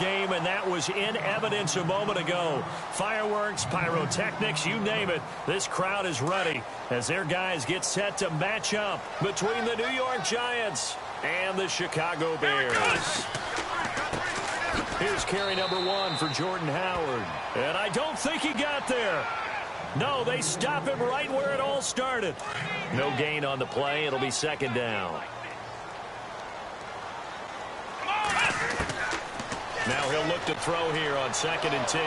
game, and that was in evidence a moment ago. Fireworks, pyrotechnics, you name it. This crowd is ready as their guys get set to match up between the New York Giants and the Chicago Bears. Here's carry number 1 for Jordan Howard. And I don't think he got there. No, they stop him right where it all started. No gain on the play. It'll be second down. Now he'll look to throw here on 2nd and 10.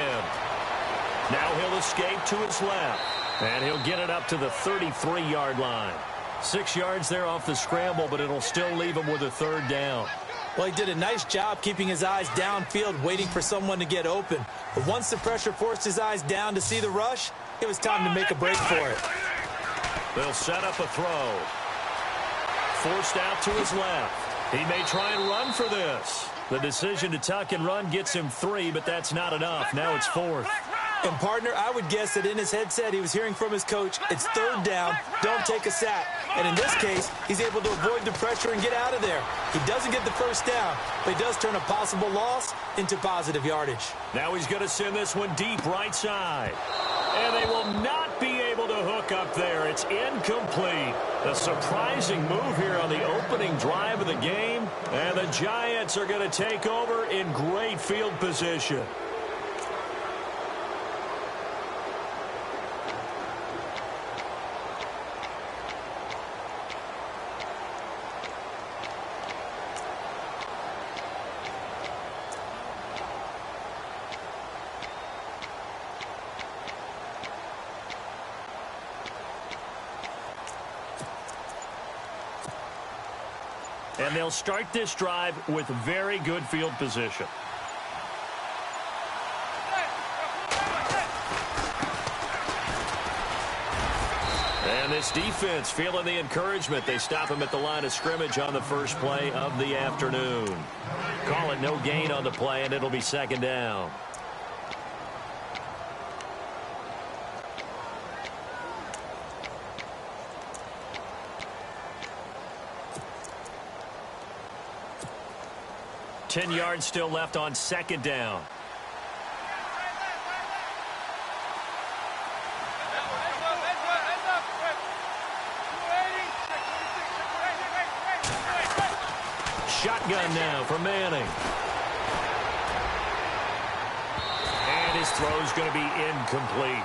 Now he'll escape to his left. And he'll get it up to the 33-yard line. 6 yards there off the scramble, but it'll still leave him with a third down. Well, he did a nice job keeping his eyes downfield, waiting for someone to get open. But once the pressure forced his eyes down to see the rush, it was time to make a break for it. They'll set up a throw. Forced out to his left. He may try and run for this. The decision to tuck and run gets him 3, but that's not enough. Now it's 4th. And, partner, I would guess that in his headset he was hearing from his coach, it's 3rd down, don't take a sack. And in this case, he's able to avoid the pressure and get out of there. He doesn't get the first down, but he does turn a possible loss into positive yardage. Now he's going to send this one deep right side. And they will not be able to hook up there. It's incomplete. A surprising move here on the opening drive of the game. And the Giants are going to take over in great field position. And they'll start this drive with very good field position. And this defense feeling the encouragement. They stop him at the line of scrimmage on the first play of the afternoon. Call it no gain on the play, and it'll be second down. Ten yards still left on second down. Shotgun now for Manning. And his throw's going to be incomplete.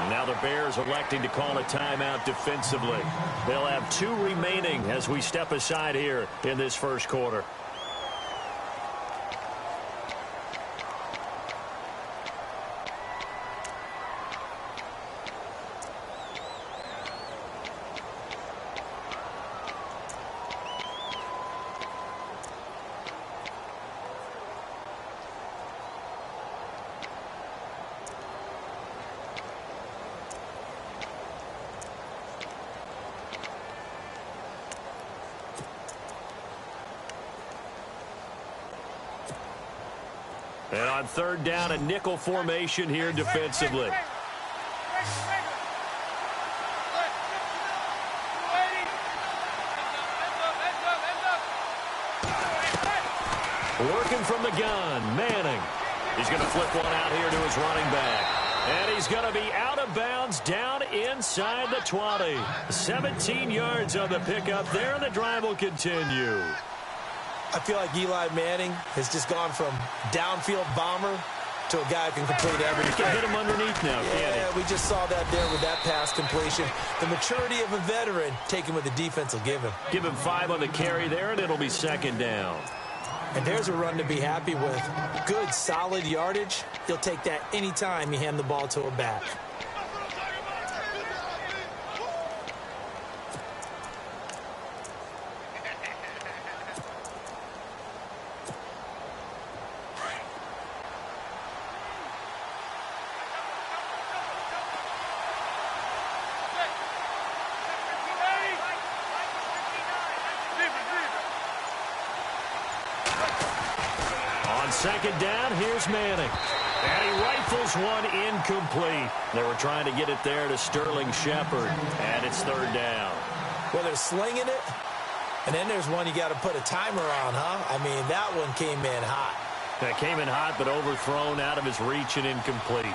Now the Bears electing to call a timeout defensively. They'll have 2 remaining as we step aside here in this first quarter. And on third down, a nickel formation here defensively. Working from the gun, Manning. He's going to flip one out here to his running back. And he's going to be out of bounds down inside the 20. 17 yards on the pickup there, and the drive will continue. I feel like Eli Manning has just gone from downfield bomber to a guy who can complete everything. He can hit him underneath now, can't he? Yeah, we just saw that there with that pass completion. The maturity of a veteran taken what the defense will give him. Give him 5 on the carry there, and it'll be second down. And there's a run to be happy with. Good, solid yardage. He'll take that anytime you hand the ball to a back. Second down, here's Manning. And he rifles one incomplete. They were trying to get it there to Sterling Shepard. And it's third down. Well, they're slinging it. And then there's one you got to put a timer on, huh? I mean, that one came in hot. That came in hot, but overthrown out of his reach and incomplete.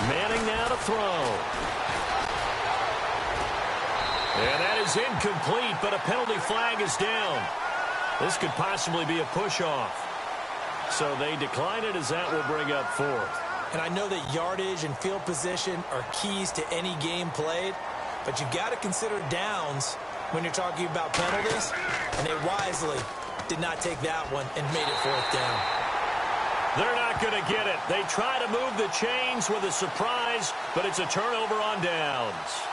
Manning now to throw. And that is incomplete, but a penalty flag is down. This could possibly be a push-off. So they decline it as that will bring up fourth. And I know that yardage and field position are keys to any game played, but you've got to consider downs when you're talking about penalties, and they wisely did not take that one and made it fourth down. They're not going to get it. They try to move the chains with a surprise, but it's a turnover on downs.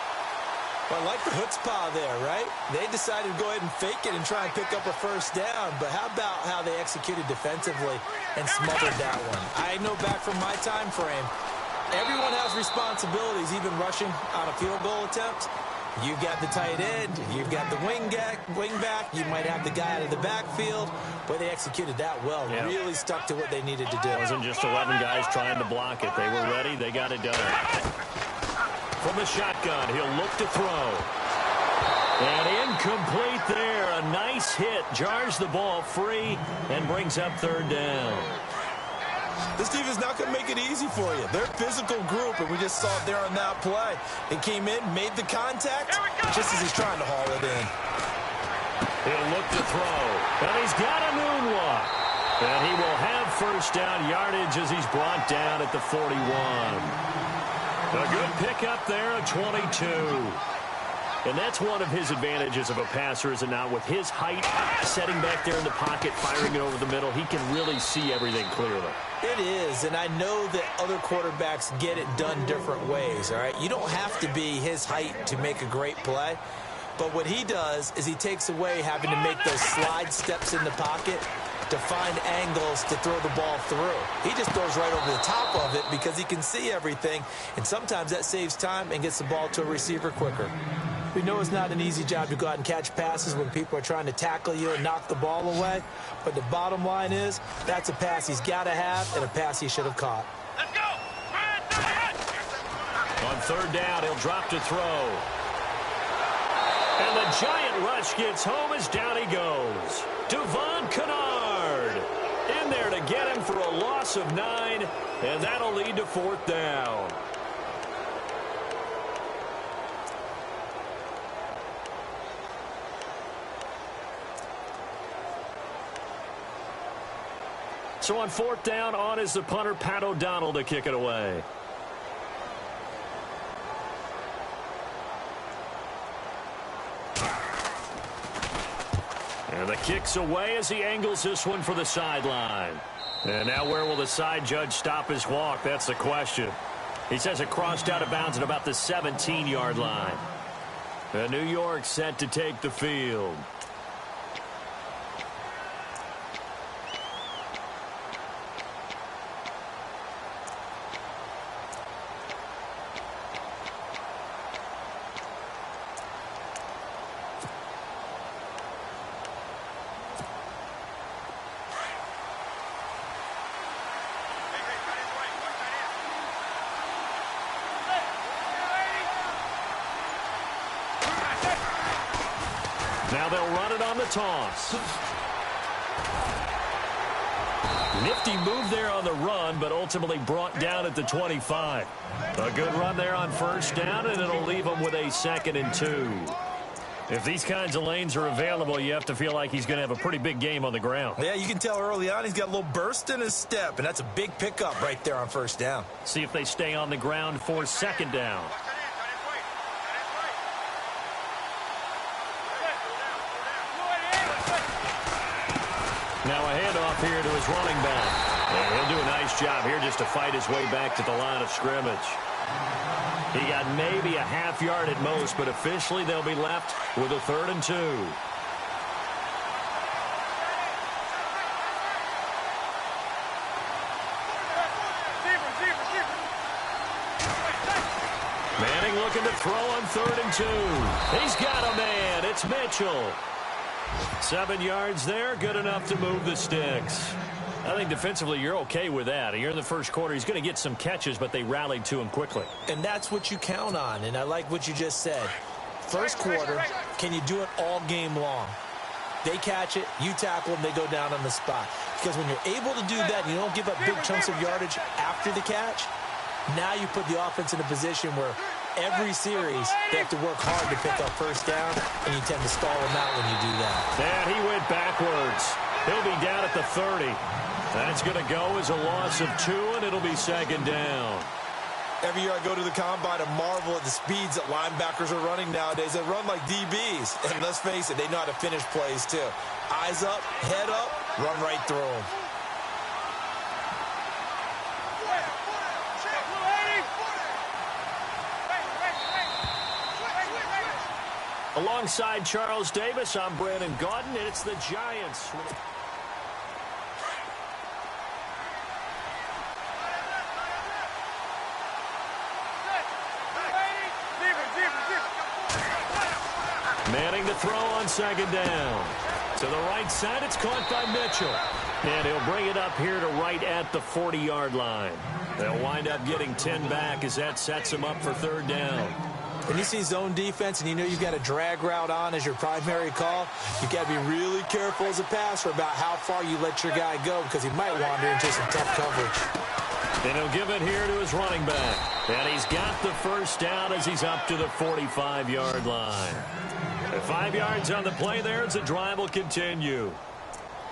Well, I like the chutzpah there, right? They decided to go ahead and fake it and try and pick up a first down, but how about how they executed defensively and smothered that one? I know back from my time frame, everyone has responsibilities, even rushing on a field goal attempt. You've got the tight end, you've got the wing back, you might have the guy out of the backfield, but they executed that well, really stuck to what they needed to do. It wasn't just 11 guys trying to block it. They were ready, they got it done. From the shotgun, he'll look to throw. And incomplete there. A nice hit. Jars the ball free and brings up third down. This team is not going to make it easy for you. They're a physical group, and we just saw it there on that play. They came in, made the contact, just as he's trying to haul it in. He'll look to throw. And he's got a moonwalk. And he will have first down yardage as he's brought down at the 41. A good pickup there, a 22. And that's one of his advantages of a passer, is it not? With his height, setting back there in the pocket, firing it over the middle, he can really see everything clearly. It is, and I know that other quarterbacks get it done different ways, all right? You don't have to be his height to make a great play. But what he does is he takes away having to make those slide steps in the pocket to find angles to throw the ball through. He just throws right over the top of it because he can see everything, and sometimes that saves time and gets the ball to a receiver quicker. We know it's not an easy job to go out and catch passes when people are trying to tackle you and knock the ball away, but the bottom line is that's a pass he's got to have and a pass he should have caught. Let's go! On third down, he'll drop to throw. And the giant rush gets home as down he goes. Devon Kennard in there to get him for a loss of 9, and that'll lead to fourth down. So on fourth down, on is the punter, Pat O'Donnell, to kick it away. And the kick's away as he angles this one for the sideline. And now where will the side judge stop his walk? That's the question. He says it crossed out of bounds at about the 17-yard line. And New York set to take the field. Now they'll run it on the toss. Nifty move there on the run, but ultimately brought down at the 25. A good run there on first down, and it'll leave him with a 2nd and 2. If these kinds of lanes are available, you have to feel like he's going to have a pretty big game on the ground. Yeah, you can tell early on he's got a little burst in his step, and that's a big pickup right there on first down. See if they stay on the ground for 2nd down. Now a handoff here to his running back. And he'll do a nice job here just to fight his way back to the line of scrimmage. He got maybe a half yard at most, but officially they'll be left with a 3rd and 2. Manning looking to throw on 3rd and 2. He's got a man. It's Mitchell. 7 yards there, good enough to move the sticks. I think defensively you're okay with that. Here in the first quarter, he's going to get some catches, but they rallied to him quickly. And that's what you count on, and I like what you just said. First quarter, can you do it all game long? They catch it, you tackle them, they go down on the spot. Because when you're able to do that, you don't give up big chunks of yardage after the catch, now you put the offense in a position where every series they have to work hard to pick up first down, and you tend to stall them out when you do that. And he went backwards. He'll be down at the 30. That's going to go as a loss of 2, and it'll be second down. Every year I go to the combine and marvel at the speeds that linebackers are running nowadays. They run like DBs. And let's face it, they know how to finish plays too. Eyes up, head up, run right through them. Alongside Charles Davis, I'm Brandon Gaudin, and it's the Giants. Manning to throw on second down. To the right side, it's caught by Mitchell. And he'll bring it up here to right at the 40-yard line. They'll wind up getting 10 back as that sets him up for third down. When you see zone defense and you know you've got a drag route on as your primary call, you've got to be really careful as a passer about how far you let your guy go because he might wander into some tough coverage. And he'll give it here to his running back. And he's got the first down as he's up to the 45-yard line. 5 yards on the play there as the drive will continue.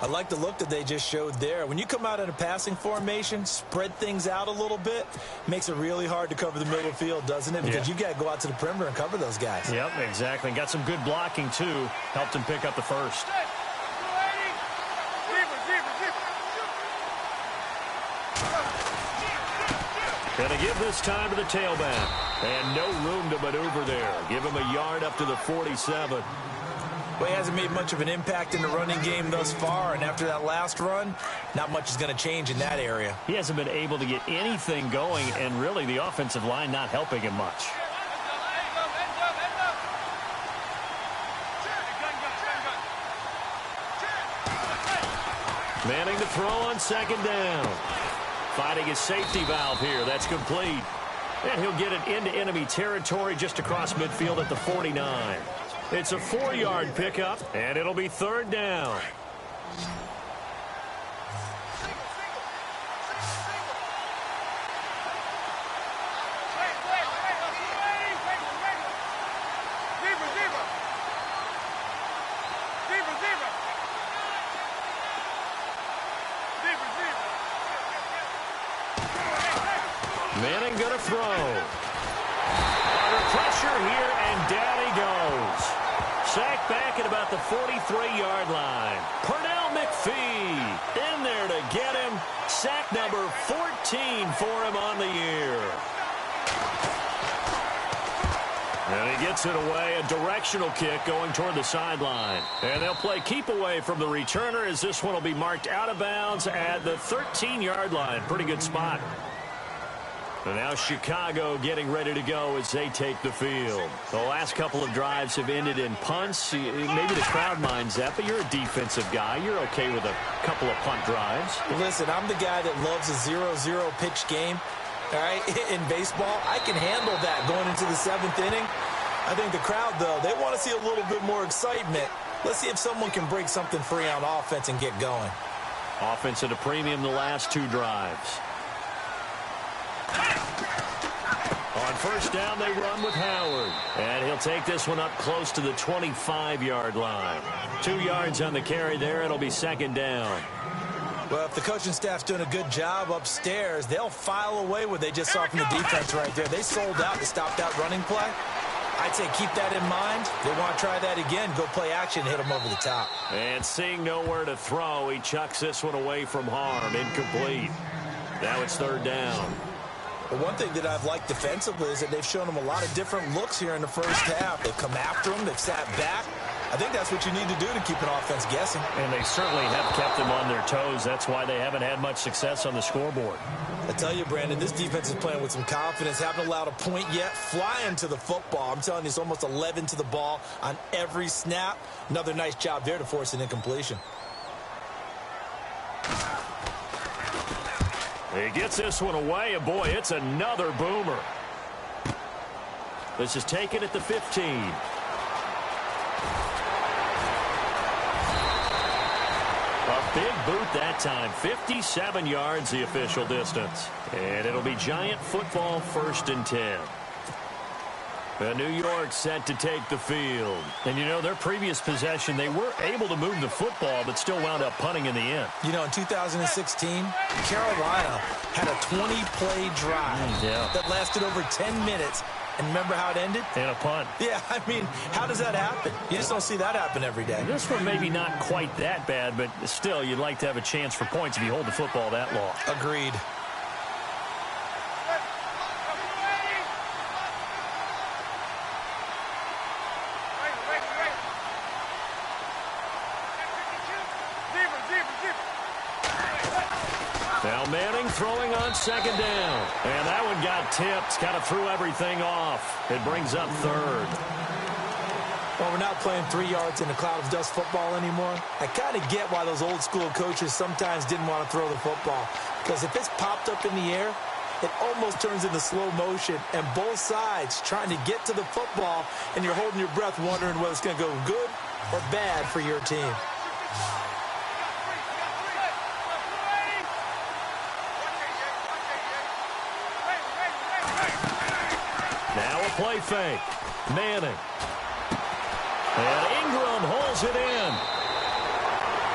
I like the look that they just showed there. When you come out in a passing formation, spread things out a little bit, makes it really hard to cover the middle field, doesn't it? Because you got to go out to the perimeter and cover those guys. Yep, exactly. Got some good blocking, too. Helped him pick up the first. Going to give this time to the tailback. And no room to maneuver there. Give him a yard up to the 47. Well, he hasn't made much of an impact in the running game thus far, and after that last run, not much is going to change in that area. He hasn't been able to get anything going, and really the offensive line not helping him much. Manning to throw on second down. Finding his safety valve here. That's complete. And he'll get it into enemy territory just across midfield at the 49. It's a 4-yard pickup, and it'll be third down. Manning going to throw. Under pressure here, and down he goes. Sacked back at about the 43-yard line. Pernell McPhee in there to get him. Sack number 14 for him on the year. And he gets it away, a directional kick going toward the sideline. And they'll play keep away from the returner as this one will be marked out of bounds at the 13-yard line. Pretty good spot. And now Chicago getting ready to go as they take the field. The last couple of drives have ended in punts. Maybe the crowd minds that, but you're a defensive guy. You're okay with a couple of punt drives. Listen, I'm the guy that loves a 0-0 pitch game. All right, in baseball, I can handle that going into the 7th inning. I think the crowd, though, they want to see a little bit more excitement. Let's see if someone can break something free on offense and get going. Offense at a premium the last 2 drives. On first down, they run with Howard. And he'll take this one up close to the 25-yard line. 2 yards on the carry there. It'll be second down. Well, if the coaching staff's doing a good job upstairs, they'll file away what they just saw from the defense right there. They sold out to stop that running play. I'd say keep that in mind. They want to try that again. Go play action, hit them over the top. And seeing nowhere to throw, he chucks this one away from harm. Incomplete. Now it's third down. But one thing that I've liked defensively is that they've shown them a lot of different looks here in the first half. They've come after them. They've sat back. I think that's what you need to do to keep an offense guessing. And they certainly have kept them on their toes. That's why they haven't had much success on the scoreboard. I tell you, Brandon, this defense is playing with some confidence. Haven't allowed a point yet. Flying to the football. I'm telling you, it's almost 11 to the ball on every snap. Another nice job there to force an incompletion. He gets this one away, and boy, it's another boomer. This is taken at the 15. A big boot that time. 57 yards the official distance. And it'll be Giant football, 1st and 10. New York set to take the field. And, you know, their previous possession, they were able to move the football, but still wound up punting in the end. You know, in 2016, Carolina had a 20-play drive that lasted over 10 minutes. And remember how it ended? And a punt. Yeah, I mean, how does that happen? You just don't see that happen every day. This one maybe not quite that bad, but still, you'd like to have a chance for points if you hold the football that long. Agreed. Now Manning throwing on 2nd down. And that one got tipped. Kind of threw everything off. It brings up 3rd. Well, we're not playing 3 yards in a cloud of dust football anymore. I kind of get why those old school coaches sometimes didn't want to throw the football. Because if it's popped up in the air, it almost turns into slow motion. And both sides trying to get to the football, and you're holding your breath wondering whether it's going to go good or bad for your team. Play fake. Manning. And Ingram holds it in.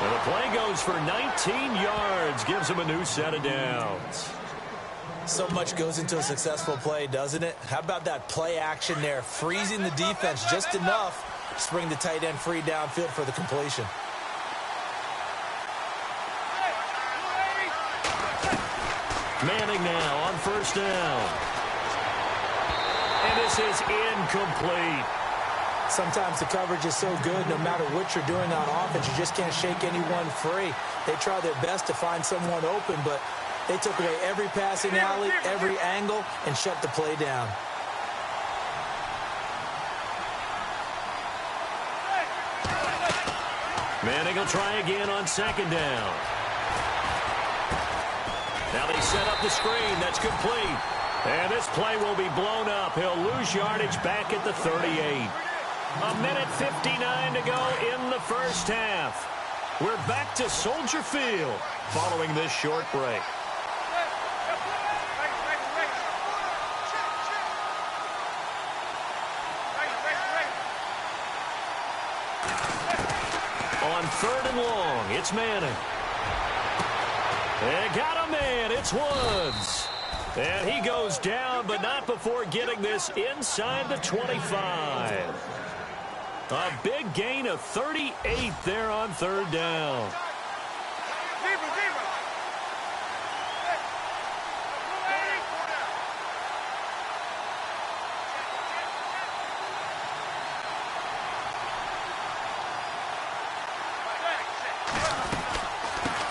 And the play goes for 19 yards. Gives him a new set of downs. So much goes into a successful play, doesn't it? How about that play action there? Freezing the defense just enough to bring the tight end free downfield for the completion. Manning now on 1st down. And this is incomplete. Sometimes the coverage is so good, no matter what you're doing on offense, you just can't shake anyone free. They try their best to find someone open, but they took away every passing alley, every angle, and shut the play down. Manning will try again on 2nd down. Now they set up the screen. That's complete. And this play will be blown up. He'll lose yardage back at the 38. 1:59 to go in the 1st half. We're back to Soldier Field following this short break. On 3rd and long, it's Manning. They got a man. It's Woods. And he goes down, but not before getting this inside the 25. A big gain of 38 there on 3rd down.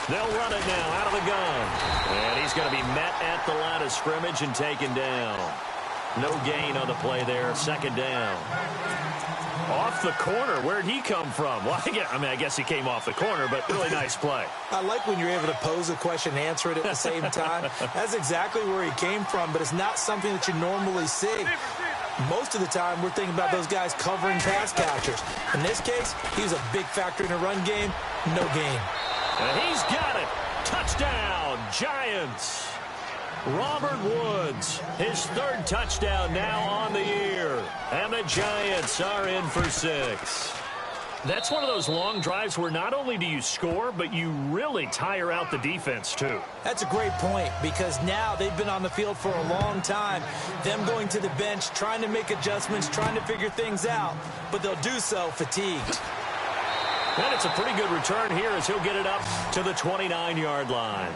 They'll run it now out of the gun. And he's going to be met at the line of scrimmage and taken down. No gain on the play there. 2nd down. Off the corner. Where'd he come from? Well, I guess he came off the corner, but really nice play. I like when you're able to pose a question and answer it at the same time. That's exactly where he came from, but it's not something that you normally see. Most of the time, we're thinking about those guys covering pass catchers. In this case, he was a big factor in the run game. No gain. And he's got it. Touchdown, Giants. Robert Woods, his 3rd touchdown now on the year. And the Giants are in for 6. That's one of those long drives where not only do you score, but you really tire out the defense, too. That's a great point, because now they've been on the field for a long time. Them going to the bench, trying to make adjustments, trying to figure things out, but they'll do so fatigued. And it's a pretty good return here as he'll get it up to the 29-yard line.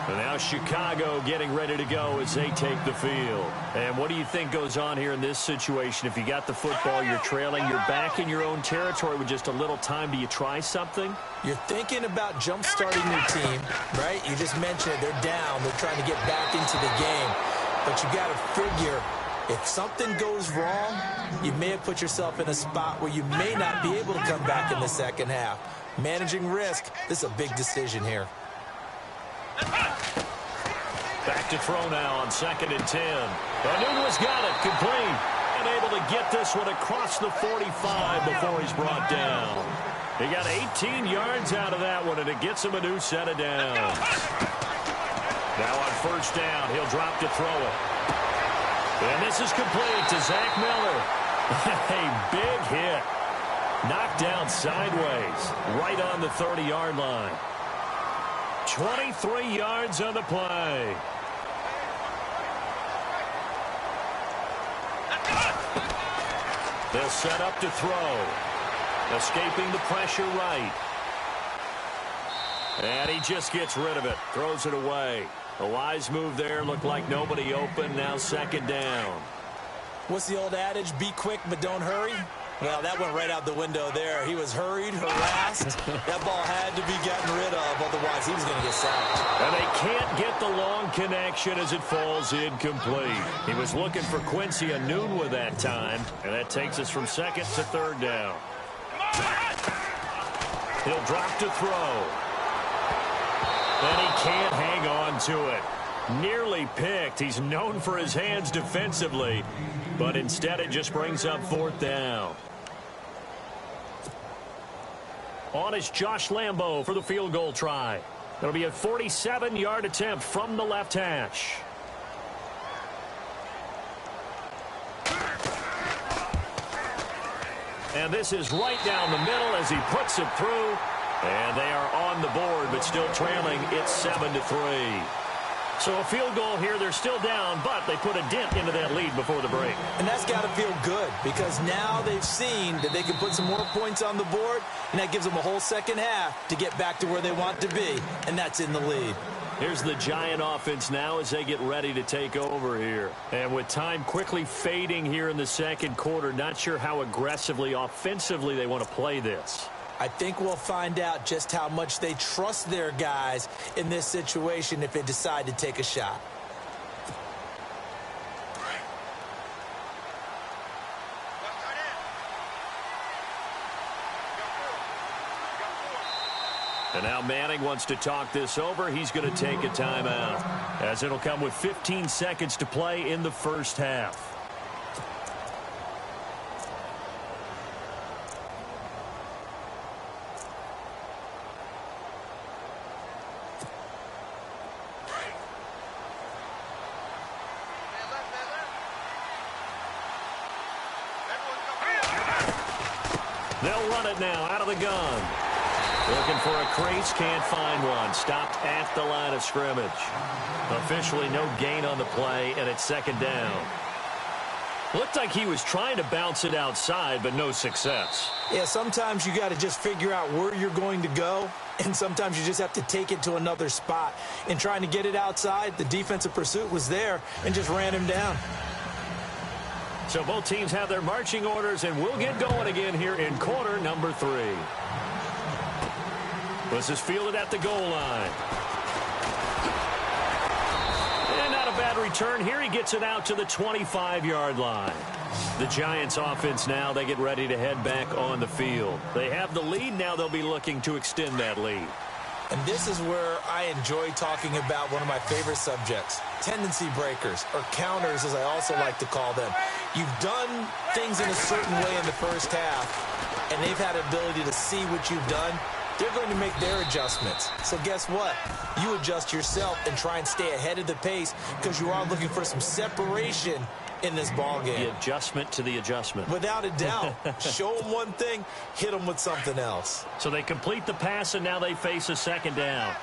And now Chicago getting ready to go as they take the field. And what do you think goes on here in this situation? If you got the football, you're trailing, you're back in your own territory with just a little time. Do you try something? You're thinking about jump-starting your team, right? You just mentioned it. They're down. They're trying to get back into the game. But you got to figure, if something goes wrong, you may have put yourself in a spot where you may not be able to come back in the second half. Managing risk, this is a big decision here. Back to throw now on 2nd and 10. Anunwa's got it, complete. And able to get this one across the 45 before he's brought down. He got 18 yards out of that one, and it gets him a new set of downs. Now on 1st down, he'll drop to throw it. And this is complete to Zach Miller. A big hit. Knocked down sideways, right on the 30-yard line. 23 yards on the play. They'll set up to throw. Escaping the pressure right. And he just gets rid of it. Throws it away. A wise move there. Looked like nobody open. Now 2nd down. What's the old adage? Be quick, but don't hurry. Well, that went right out the window there. He was hurried, harassed. That ball had to be gotten rid of, otherwise he was going to get sacked. And they can't get the long connection as it falls incomplete. He was looking for Quincy Enunwa that time, and that takes us from 2nd to 3rd down. He'll drop to throw. And he can't hang on to it. Nearly picked. He's known for his hands defensively, but instead it just brings up 4th down. On is Josh Lambo for the field goal try. It'll be a 47-yard attempt from the left hash. And this is right down the middle as he puts it through. And they are on the board, but still trailing. It's 7-3. So a field goal here. They're still down, but they put a dent into that lead before the break. And that's got to feel good because now they've seen that they can put some more points on the board, and that gives them a whole second half to get back to where they want to be, and that's in the lead. Here's the Giant offense now as they get ready to take over here. And with time quickly fading here in the 2nd quarter, not sure how aggressively, offensively they want to play this. I think we'll find out just how much they trust their guys in this situation if they decide to take a shot. And now Manning wants to talk this over. He's going to take a timeout as it'll come with 15 seconds to play in the 1st half. They'll run it now out of the gun. Looking for a crease, can't find one. Stopped at the line of scrimmage. Officially no gain on the play, and it's 2nd down. Looked like he was trying to bounce it outside, but no success. Yeah, sometimes you got to just figure out where you're going to go, and sometimes you just have to take it to another spot. In trying to get it outside, the defensive pursuit was there and just ran him down. So both teams have their marching orders, and we'll get going again here in quarter number 3. This is fielded at the goal line. And not a bad return here. He gets it out to the 25-yard line. The Giants offense now, they get ready to head back on the field. They have the lead. Now they'll be looking to extend that lead. And this is where I enjoy talking about one of my favorite subjects, tendency breakers, or counters as I also like to call them. You've done things in a certain way in the first half, and they've had an ability to see what you've done. They're going to make their adjustments. So guess what? You adjust yourself and try and stay ahead of the pace because you are looking for some separation in this ball game. The adjustment to the adjustment. Without a doubt. Show them one thing, hit them with something else. So they complete the pass, and now they face a 2nd down.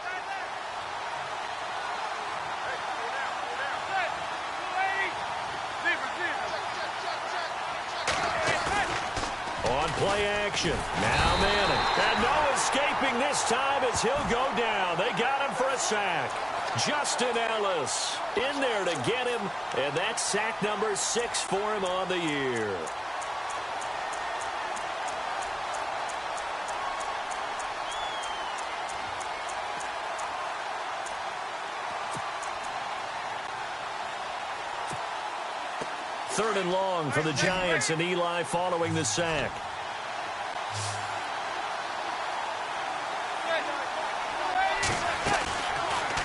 On play action. Now Manning. And no escaping this time as he'll go down. They got him for a sack. Justin Ellis in there to get him, and that's sack number 6 for him on the year. Third and long for the Giants, and Eli following the sack.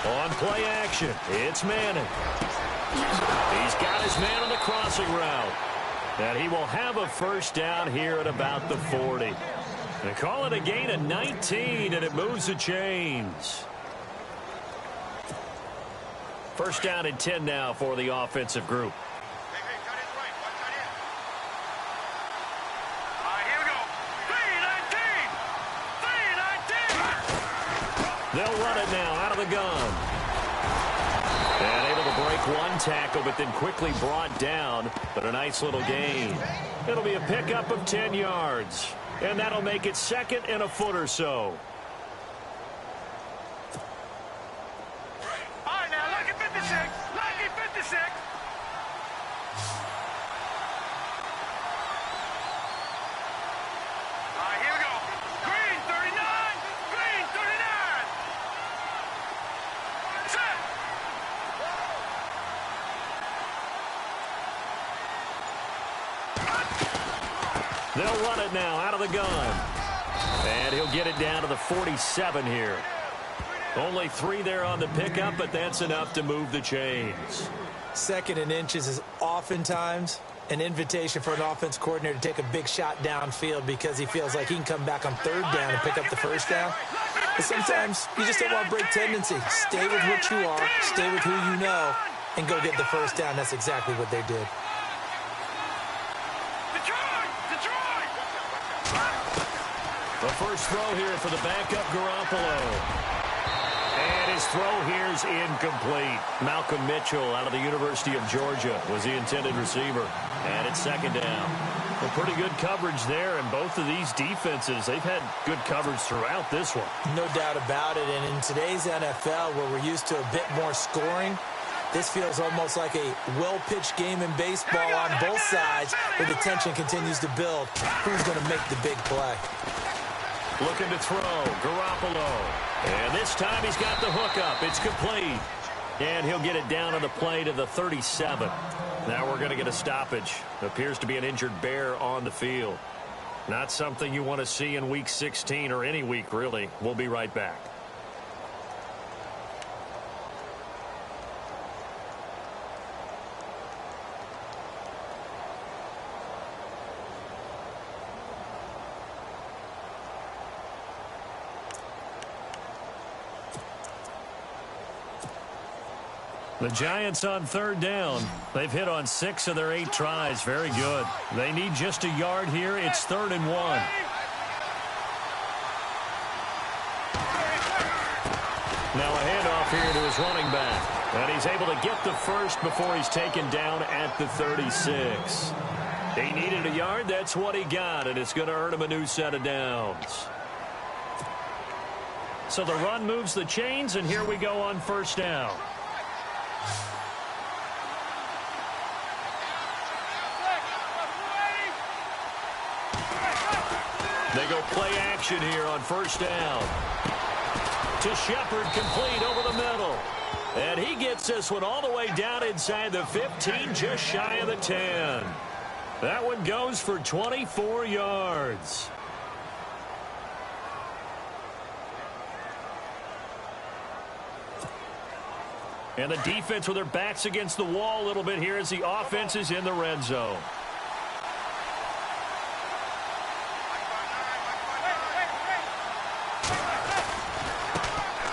On play action, it's Manning. He's got his man on the crossing route. And he will have a first down here at about the 40. They call it a gain of 19, and it moves the chains. First down and 10 now for the offensive group. They'll run it now out of the gun. And able to break one tackle, but then quickly brought down. But a nice little gain. It'll be a pickup of 10 yards. And that'll make it second and a foot or so. All right, now, lucky 56. Lucky 56. All right, here we go. Green, 39. Green, 39. Set. They'll run it now out of the gun. And he'll get it down to the 47 here. Only 3 there on the pickup, but that's enough to move the chains. Second and inches is oftentimes an invitation for an offense coordinator to take a big shot downfield because he feels like he can come back on third down and pick up the first down. But sometimes you just don't want to break tendency. Stay with what you are, stay with who you know, and go get the first down. That's exactly what they did. The first throw here for the backup Garoppolo. And his throw here is incomplete. Malcolm Mitchell out of the University of Georgia was the intended receiver. And it's second down. Well, pretty good coverage there, and both of these defenses, they've had good coverage throughout this one. No doubt about it, and in today's NFL, where we're used to a bit more scoring, this feels almost like a well-pitched game in baseball on both sides, where the tension continues to build. Who's going to make the big play? Looking to throw, Garoppolo. And this time he's got the hook up. It's complete. And he'll get it down on the play to the 37. Now we're going to get a stoppage. Appears to be an injured Bear on the field. Not something you want to see in Week 16 or any week, really. We'll be right back. The Giants on third down. They've hit on 6 of their 8 tries. Very good. They need just a yard here. It's 3rd and 1. Now a handoff here to his running back. And he's able to get the first before he's taken down at the 36. He needed a yard. That's what he got. And it's going to earn him a new set of downs. So the run moves the chains. And here we go on first down. They go play action here on first down. To Shepard, complete over the middle. And he gets this one all the way down inside the 15, just shy of the 10. That one goes for 24 yards. And the defense with their backs against the wall a little bit here as the offense is in the red zone.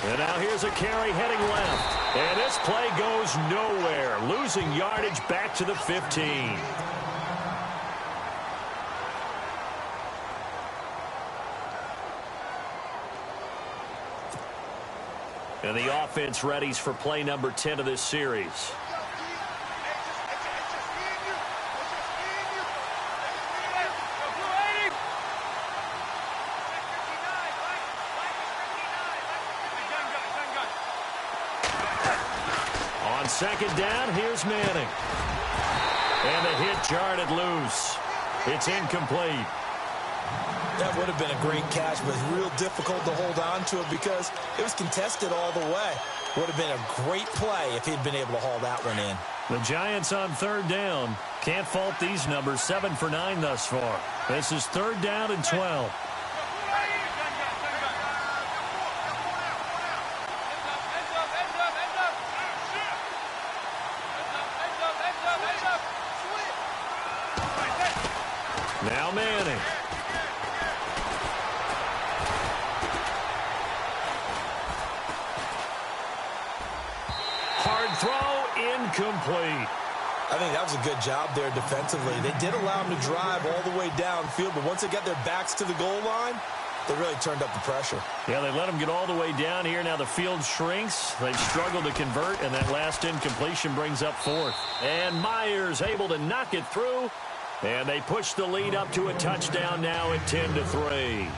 And now here's a carry heading left. And this play goes nowhere. Losing yardage back to the 15. And the offense readies for play number 10 of this series. On second down, here's Manning. And the hit jarred it loose. It's incomplete. That would have been a great catch, but it's real difficult to hold on to it because it was contested all the way. Would have been a great play if he'd been able to haul that one in. The Giants on third down. Can't fault these numbers. 7 for 9 thus far. This is third down and 12. Now Manning. Hard throw, incomplete. I think that was a good job there defensively. They did allow him to drive all the way downfield, but once they got their backs to the goal line, they really turned up the pressure. Yeah, they let him get all the way down here. Now the field shrinks. They've struggled to convert, and that last incompletion brings up fourth. And Myers able to knock it through, and they push the lead up to a touchdown now at 10-3.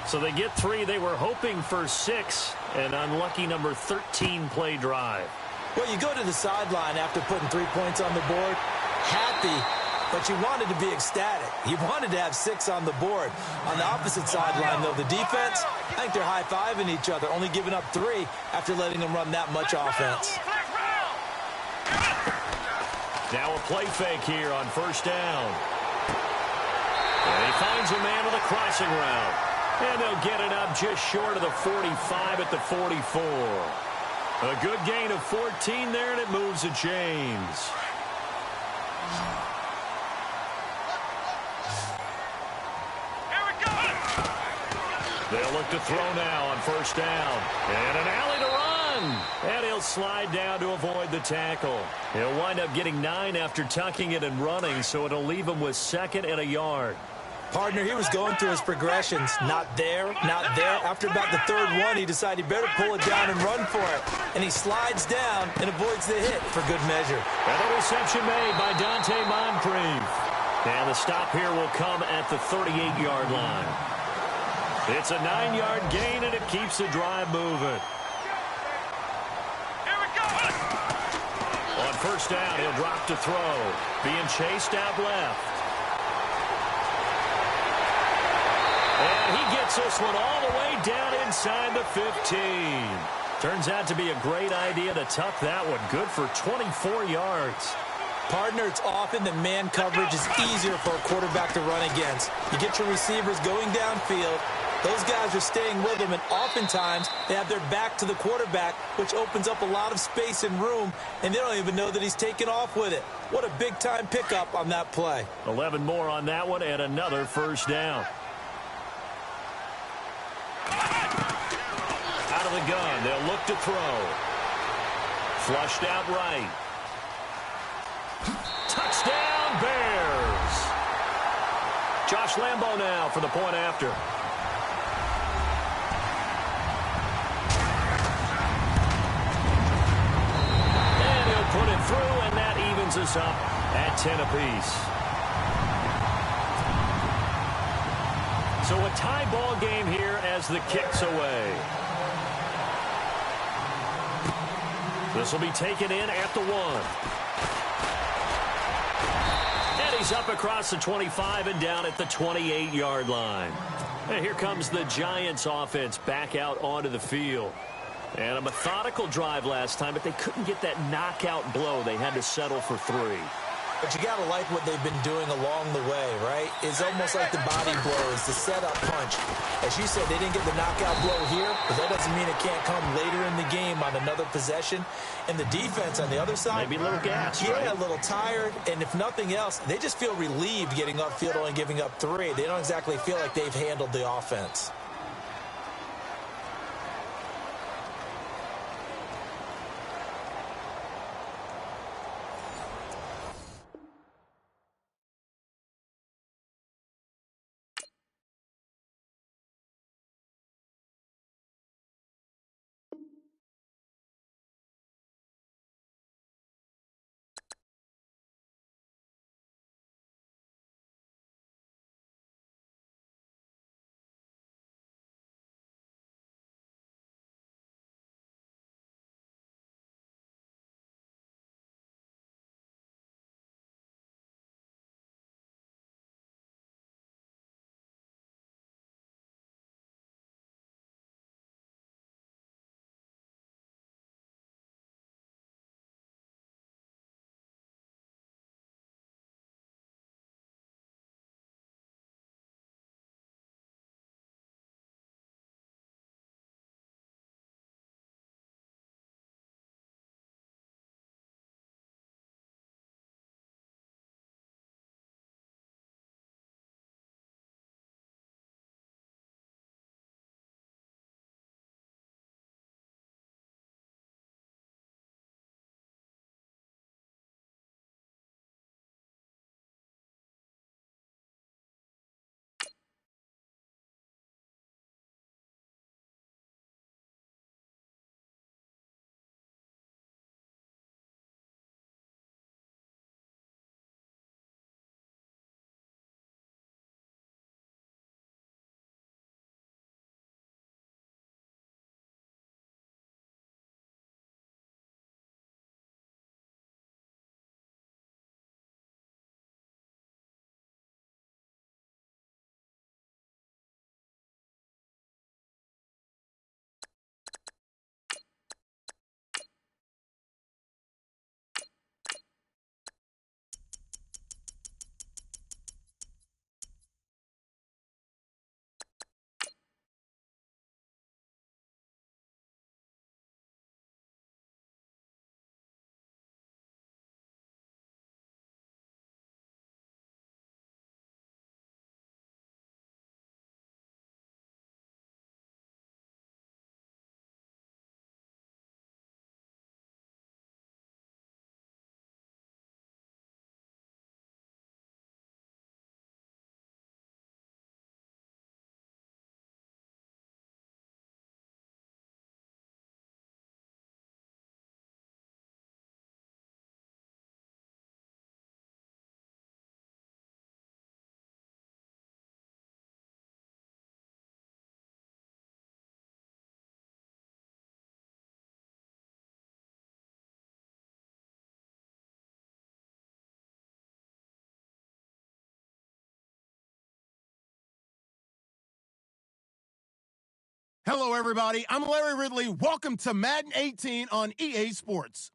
So they get 3. They were hoping for 6, an unlucky number 13 play drive. Well, you go to the sideline after putting 3 points on the board, happy, but you wanted to be ecstatic. You wanted to have 6 on the board. On the opposite sideline, though, the defense, I think they're high-fiving each other, only giving up 3 after letting them run that much offense. Now a play fake here on first down. And he finds a man with a crossing route. And they'll get it up just short of the 45 at the 44. A good gain of 14 there, and it moves the chains. Here we go. They'll look to throw now on first down. And an alley to run. And he'll slide down to avoid the tackle. He'll wind up getting 9 after tucking it and running, so it'll leave him with 2nd and a yard. Partner, he was going through his progressions. Not there, not there. After about the 3rd one, he decided he better pull it down and run for it. And he slides down and avoids the hit for good measure. And the reception made by Dante Moncrief. And the stop here will come at the 38-yard line. It's a 9-yard gain, and it keeps the drive moving. Here we go. On first down, he'll drop to throw. Being chased out left. And he gets this one all the way down inside the 15. Turns out to be a great idea to tuck that one. Good for 24 yards. Partner, it's often that man coverage is easier for a quarterback to run against. You get your receivers going downfield. Those guys are staying with them, and oftentimes they have their back to the quarterback, which opens up a lot of space and room, and they don't even know that he's taken off with it. What a big-time pickup on that play. 11 more on that one, and another first down. Out of the gun, they'll look to throw. Flushed out right. Touchdown, Bears. Josh Lambo now for the point after. And he'll put it through, and that evens us up at 10 apiece. So a tie ball game here as the kick's away. This will be taken in at the 1. And he's up across the 25 and down at the 28-yard line. And here comes the Giants offense back out onto the field. And a methodical drive last time, but they couldn't get that knockout blow. They had to settle for 3. But you got to like what they've been doing along the way, right? It's almost like the body blows, the setup punch. As you said, they didn't get the knockout blow here, but that doesn't mean it can't come later in the game on another possession. And the defense on the other side, maybe a little gas, yeah, right? A little tired. And if nothing else, they just feel relieved getting upfield, only giving up 3. They don't exactly feel like they've handled the offense. Hello, everybody. I'm Larry Ridley. Welcome to Madden 18 on EA Sports.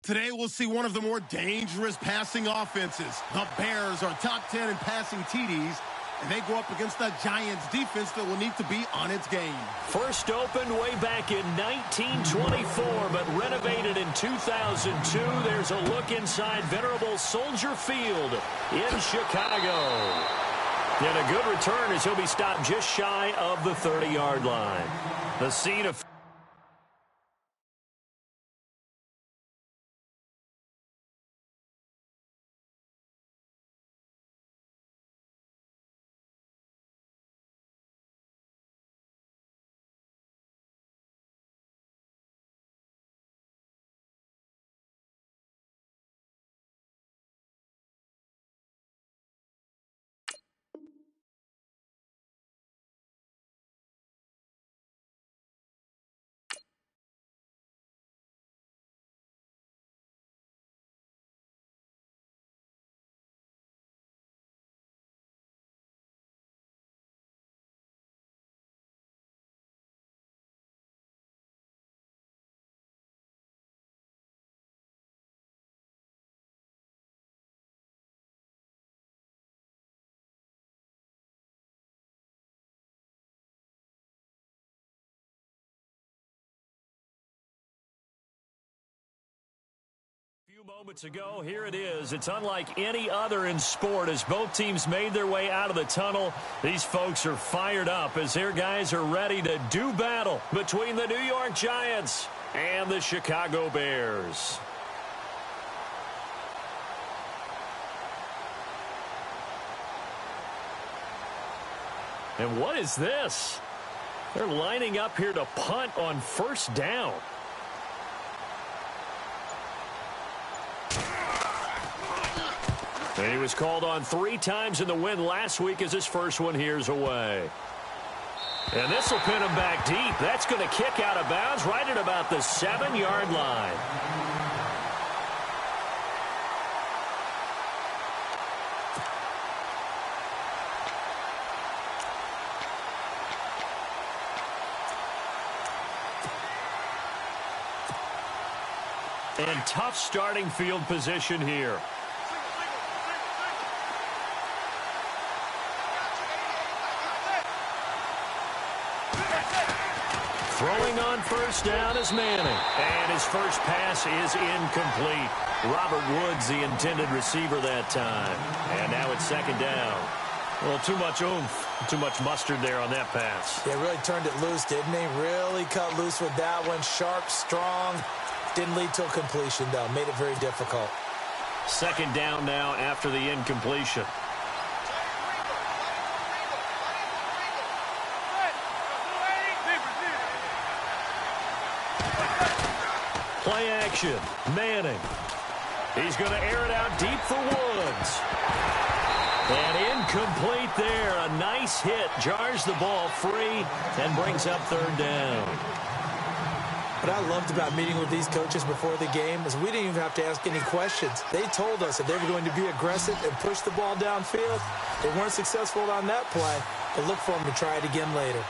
Today, we'll see one of the more dangerous passing offenses. The Bears are top 10 in passing TDs, and they go up against the Giants defense that will need to be on its game. First opened way back in 1924, but renovated in 2002. There's a look inside venerable Soldier Field in Chicago. And a good return as he'll be stopped just shy of the 30-yard line. The scene of... Moments ago, here it is. It's unlike any other in sport as both teams made their way out of the tunnel. These folks are fired up as their guys are ready to do battle between the New York Giants and the Chicago Bears. And what is this? They're lining up here to punt on first down. And he was called on 3 times in the win last week as his first one here's away. And this will pin him back deep. That's going to kick out of bounds right at about the 7-yard line. And tough starting field position here. Throwing on first down is Manning. And his first pass is incomplete. Robert Woods, the intended receiver that time. And now it's second down. Well, too much oomph, too much mustard there on that pass. Yeah, really turned it loose, didn't he? Really cut loose with that one. Sharp, strong. Didn't lead to a completion, though. Made it very difficult. Second down now after the incompletion. Play action. Manning. He's going to air it out deep for Woods. And incomplete there. A nice hit. Jars the ball free and brings up third down. What I loved about meeting with these coaches before the game is we didn't even have to ask any questions. They told us that they were going to be aggressive and push the ball downfield. They weren't successful on that play, but look for them to try it again later.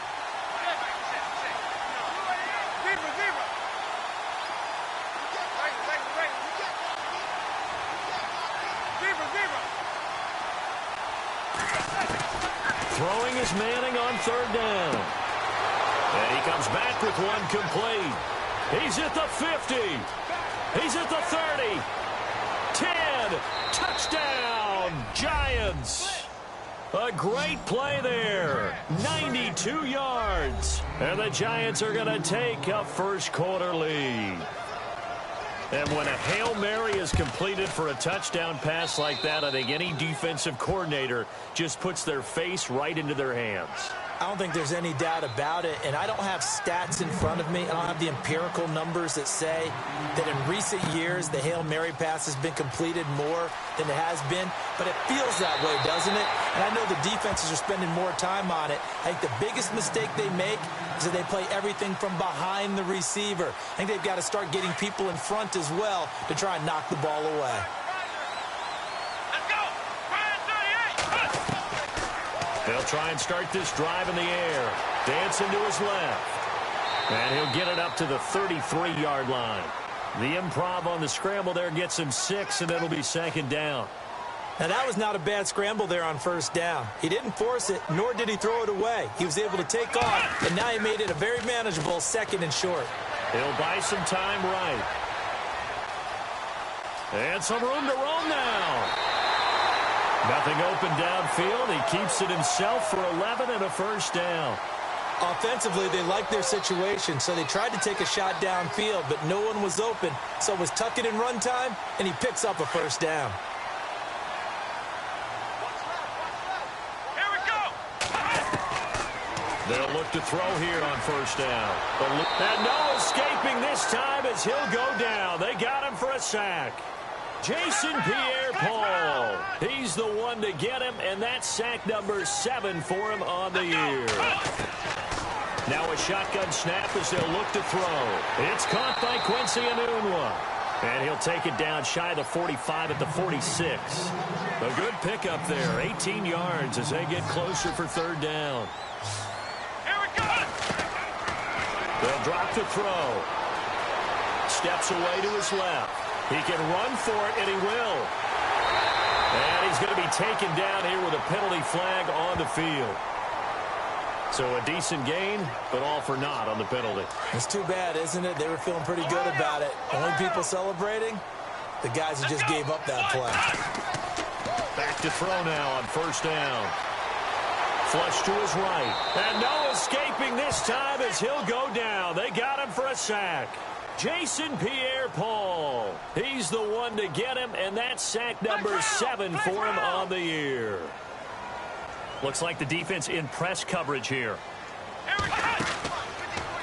Throwing is Manning on third down. And he comes back with one complete. He's at the 50. He's at the 30. 10. Touchdown, Giants. A great play there. 92 yards. And the Giants are going to take a first quarter lead. And when a Hail Mary is completed for a touchdown pass like that, I think any defensive coordinator just puts their face right into their hands. I don't think there's any doubt about it, and I don't have stats in front of me. I don't have the empirical numbers that say that in recent years the Hail Mary pass has been completed more than it has been, but it feels that way, doesn't it? And I know the defenses are spending more time on it. I think the biggest mistake they make is that they play everything from behind the receiver. I think they've got to start getting people in front as well to try and knock the ball away. They'll try and start this drive in the air. Dancing to his left. And he'll get it up to the 33-yard line. The improv on the scramble there gets him 6, and it'll be second down. Now, that was not a bad scramble there on first down. He didn't force it, nor did he throw it away. He was able to take off, and now he made it a very manageable second and short. He'll buy some time right. And some room to roam now. Nothing open downfield. He keeps it himself for 11 and a first down. Offensively, they liked their situation, so they tried to take a shot downfield, but no one was open. So it was tuck it in run time, and he picks up a first down. Here we go. They'll look to throw here on first down. And no escaping this time as he'll go down. They got him for a sack. Jason Pierre-Paul. He's the one to get him, and that's sack number 7 for him on the year. Now a shotgun snap as they'll look to throw. It's caught by Quincy Enunwa. And he'll take it down shy of the 45 at the 46. A good pickup there. 18 yards as they get closer for third down. Here we go. They'll drop to throw. Steps away to his left. He can run for it, and he will. And he's going to be taken down here with a penalty flag on the field. So a decent gain, but all for naught on the penalty. It's too bad, isn't it? They were feeling pretty good about it. Only people celebrating, the guys who just gave up that play. Back to throw now on first down. Flush to his right. And no escaping this time as he'll go down. They got him for a sack. Jason Pierre-Paul. He's the one to get him, and that's sack number 7 for him on the year. Looks like the defense in press coverage here.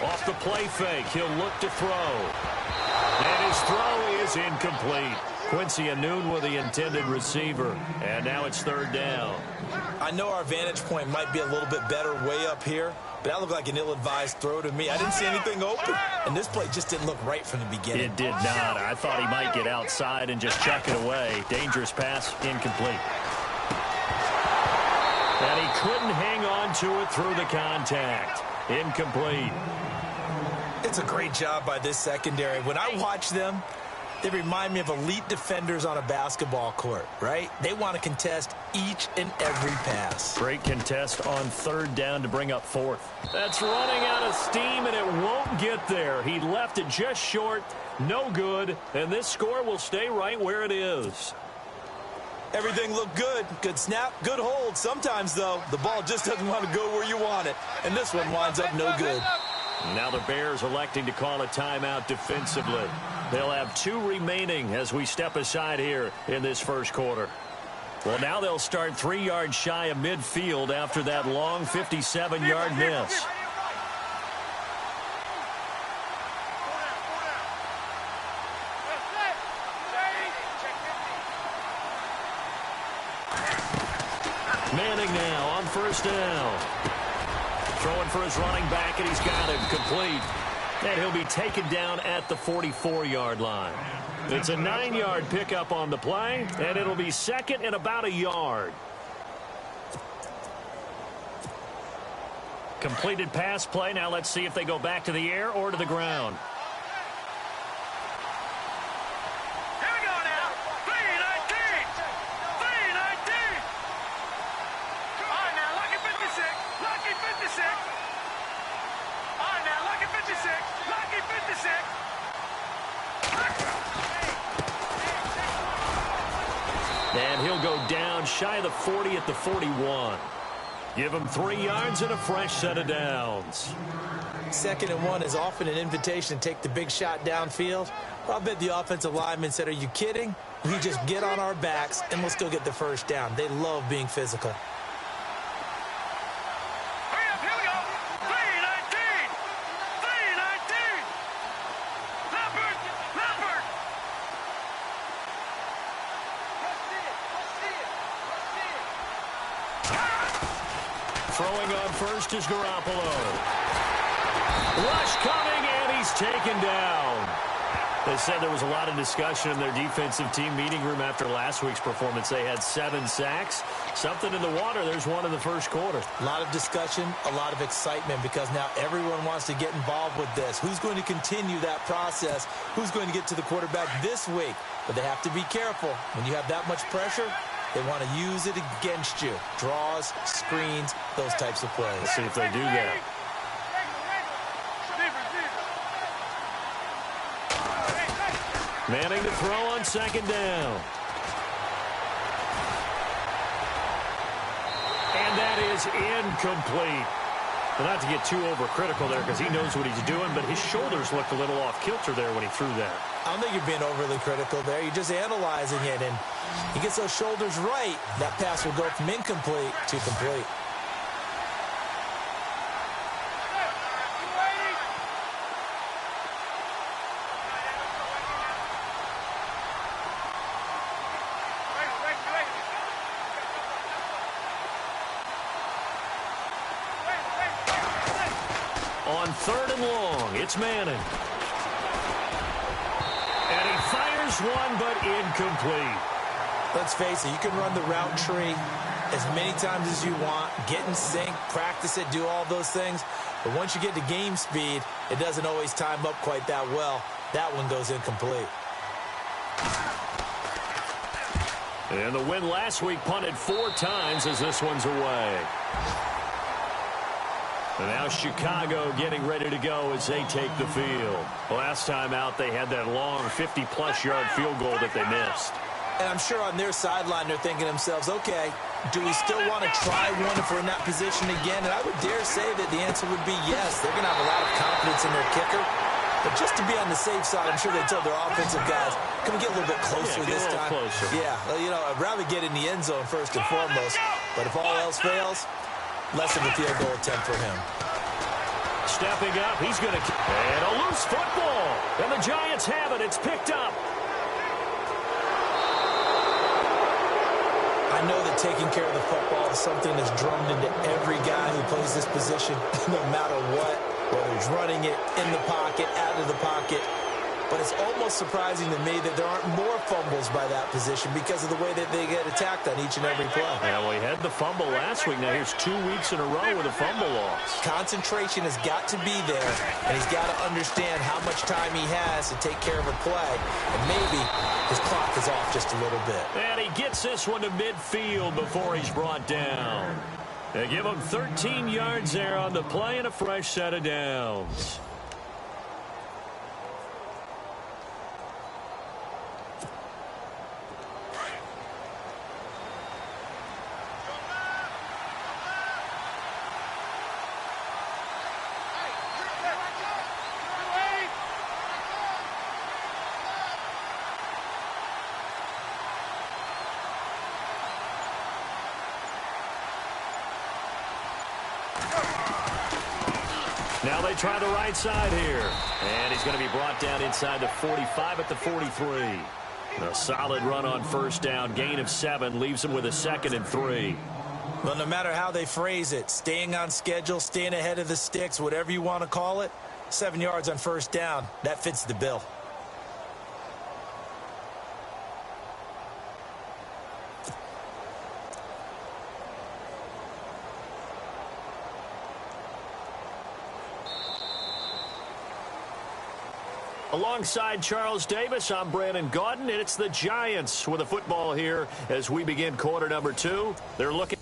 Off the play fake, he'll look to throw. And his throw is incomplete. Quincy Enunwa, the intended receiver. And now it's third down. I know our vantage point might be a little bit better way up here, but that looked like an ill-advised throw to me. I didn't see anything open, and this play just didn't look right from the beginning. It did not. I thought he might get outside and just chuck it away. Dangerous pass, incomplete. And he couldn't hang on to it through the contact. Incomplete. It's a great job by this secondary. When I watch them, they remind me of elite defenders on a basketball court, right? They want to contest each and every pass. Great contest on third down to bring up fourth. That's running out of steam, and it won't get there. He left it just short, no good, and this score will stay right where it is. Everything looked good. Good snap, good hold. Sometimes, though, the ball just doesn't want to go where you want it, and this one winds up no good. Now the Bears electing to call a timeout defensively. They'll have 2 remaining as we step aside here in this first quarter. Well, now they'll start 3 yards shy of midfield after that long 57-yard miss. Manning now on first down. Throwing for his running back, and he's got him complete. And he'll be taken down at the 44-yard line. It's a 9-yard pickup on the play, and it'll be second and about a yard. Completed pass play. Now let's see if they go back to the air or to the ground. Here we go now. 319. 319. All right, now, lucky 56. Lucky 56. All right, now, lucky 56. Lucky 56. And he'll go down shy of the 40 at the 41. Give him 3 yards and a fresh set of downs. 2nd and 1 is often an invitation to take the big shot downfield. I'll bet the offensive lineman said, "Are you kidding? We just get on our backs and we'll still get the first down." They love being physical. Hurry up, here we go. 319. 319. Leopard. Leopard. Throwing on first is Garoppolo. Rush coming, and he's taken down. They said there was a lot of discussion in their defensive team meeting room after last week's performance. They had 7 sacks. Something in the water. There's one in the first quarter. A lot of discussion, a lot of excitement, because now everyone wants to get involved with this. Who's going to continue that process? Who's going to get to the quarterback this week? But they have to be careful. When you have that much pressure, they want to use it against you. Draws, screens, those types of plays. Let's see if they do that. Manning to throw on second down. And that is incomplete. Well, not to get too overcritical there because he knows what he's doing, but his shoulders looked a little off kilter there when he threw that. I don't think you're being overly critical there. You're just analyzing it, and he gets those shoulders right. That pass will go from incomplete to complete. On third and long, it's Manning. And he fires one, but incomplete. Let's face it, you can run the route tree as many times as you want, get in sync, practice it, do all those things. But once you get to game speed, it doesn't always time up quite that well. That one goes incomplete. And the win last week punted 4 times as this one's away. And now Chicago getting ready to go as they take the field. Last time out, they had that long 50-plus yard field goal that they missed. And I'm sure on their sideline, they're thinking to themselves, okay, do we still want to try one if we're in that position again? And I would dare say that the answer would be yes. They're going to have a lot of confidence in their kicker. But just to be on the safe side, I'm sure they told their offensive guys, can we get a little bit closer this time? Closer. Yeah, well, you know, I'd rather get in the end zone first and foremost. But if all else fails, less of a field goal attempt for him. Stepping up, he's going to... And a loose football. And the Giants have it. It's picked up. I know that taking care of the football is something that's drummed into every guy who plays this position, no matter what, whether he's running it, in the pocket, out of the pocket. But it's almost surprising to me that there aren't more fumbles by that position because of the way that they get attacked on each and every play. Yeah, well, he had the fumble last week. Now here's 2 weeks in a row with a fumble loss. Concentration has got to be there, and he's got to understand how much time he has to take care of a play. And maybe his clock is off just a little bit. And he gets this one to midfield before he's brought down. They give him 13 yards there on the play and a fresh set of downs. Now they try the right side here. And he's going to be brought down inside the 45 at the 43. A solid run on first down. Gain of 7 leaves him with a 2nd and 3. Well, no matter how they phrase it, staying on schedule, staying ahead of the sticks, whatever you want to call it, 7 yards on first down, that fits the bill. Alongside Charles Davis, I'm Brandon Gaudin, and it's the Giants with a football here as we begin quarter number 2. They're looking...